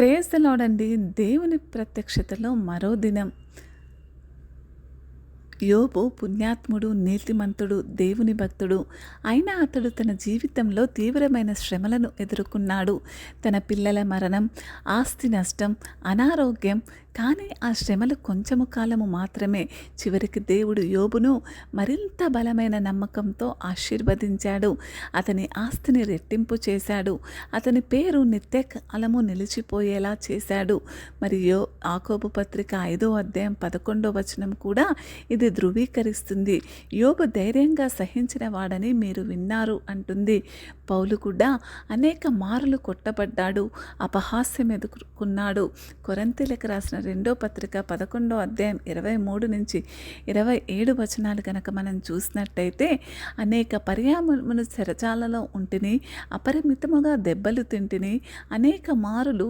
Praise the lord అండి. దేవుని ప్రత్యక్షతలో మరో దినం. యోబు పుణ్యాత్ముడు, నీతిమంతుడు, దేవుని భక్తుడు. అయినా అతడు తన జీవితంలో తీవ్రమైన శ్రమలను ఎదుర్కొన్నాడు. తన పిల్లల మరణం, ఆస్తి నష్టం, అనారోగ్యం. కానీ ఆ శ్రమలు కొంచెము కాలము మాత్రమే. చివరికి దేవుడు యోబును మరింత బలమైన నమ్మకంతో ఆశీర్వదించాడు. అతని ఆస్తిని రెట్టింపు చేశాడు. అతని పేరు నిత్యకాలము నిలిచిపోయేలా చేశాడు. మరి యాకోబు పత్రిక 5వ అధ్యాయం 11వ వచనం కూడా ఇది ధృవీకరిస్తుంది. యోబు ధైర్యంగా సహించిన వాడని మీరు విన్నారు అంటుంది. పౌలు కూడా అనేక మారులు కొట్టబడ్డాడు, అపహాస్యం ఎదుర్కొన్నాడు. కొరింథీయులకు రాసిన 2వ పత్రిక 11వ అధ్యాయం 23 నుంచి 27 వచనాలు కనుక మనం చూసినట్టయితే, అనేక పర్యాయములు చెరచాలలో ఉంటిని, అపరిమితముగా దెబ్బలు తింటిని, అనేక మారులు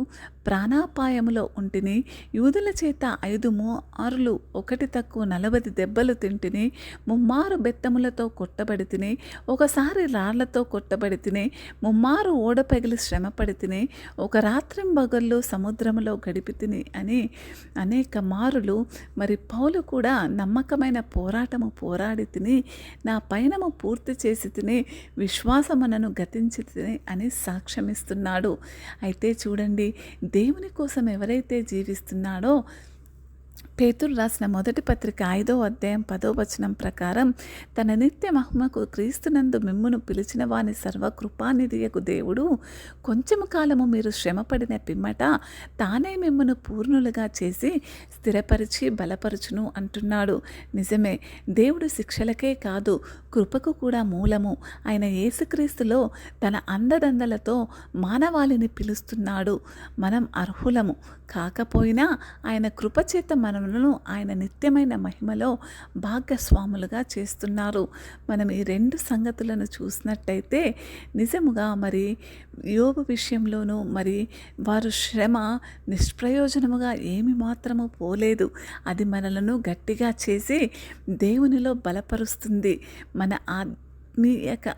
ప్రాణాపాయములో ఉంటిని, యూదుల చేత 5 మారులు 1 తక్కువ 40 దెబ్బలు తింటిని, 3 మారు బెత్తములతో కొట్టబడి తిని, ఒకసారి రాళ్లతో కొట్టబడి తిని, 3 మారు ఓడపగిలి శ్రమపడి తిని, ఒక రాత్రింబగళ్ళు సముద్రములో గడిపి తిని అని అనేక మారులు మరి పౌలు కూడా నమ్మకమైన పోరాటము పోరాడి తిని, నా పయనము పూర్తి చేసి తిని, విశ్వాసమునను గతించి తిని అని సాక్ష్యమిస్తున్నాడు. అయితే చూడండి, దేవుని కోసం ఎవరైతే జీవిస్తున్నాడో, పేతురు రాసిన మొదటి పత్రిక 5వ అధ్యాయం 10వ వచనం ప్రకారం, తన నిత్య మహిమకు క్రీస్తునందు మిమ్మును పిలిచిన వాని సర్వకృపానిధియకు దేవుడు కొంచెము కాలము మీరు శ్రమపడిన పిమ్మట తానే మిమ్మును పూర్ణులుగా చేసి స్థిరపరిచి బలపరచును అంటున్నాడు. నిజమే, దేవుడు శిక్షలకే కాదు కృపకు కూడా మూలము. ఆయన యేసుక్రీస్తులో తన అండదండలతో మానవాళిని పిలుస్తున్నాడు. మనం అర్హులము కాకపోయినా ఆయన కృపచేత మనలను ఆయన నిత్యమైన మహిమలో భాగస్వాములుగా చేస్తున్నారు. మనం ఈ 2 సంగతులను చూసినట్టయితే నిజముగా మరి యోబు విషయంలోనూ మరి వారు శ్రమ నిష్ప్రయోజనముగా ఏమి మాత్రము పోలేదు. అది మనలను గట్టిగా చేసి దేవునిలో బలపరుస్తుంది. మన ఆత్మీయక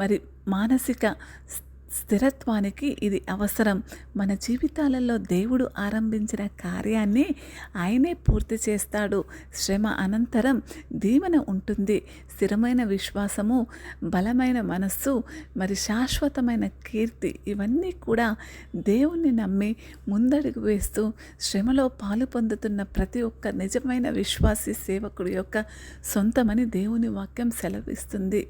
మరి మానసిక స్థిరత్వానికి ఇది అవసరం. మన జీవితాలలో దేవుడు ఆరంభించిన కార్యాన్ని ఆయనే పూర్తి చేస్తాడు. శ్రమ అనంతరం దీవెన ఉంటుంది. స్థిరమైన విశ్వాసము, బలమైన మనస్సు, మరి శాశ్వతమైన కీర్తి, ఇవన్నీ కూడా దేవుణ్ణి నమ్మి ముందడుగు వేస్తూ శ్రమలో పాలు పొందుతున్న ప్రతి ఒక్క నిజమైన విశ్వాసీ సేవకుడి యొక్క సొంతమని దేవుని వాక్యం సెలవిస్తుంది.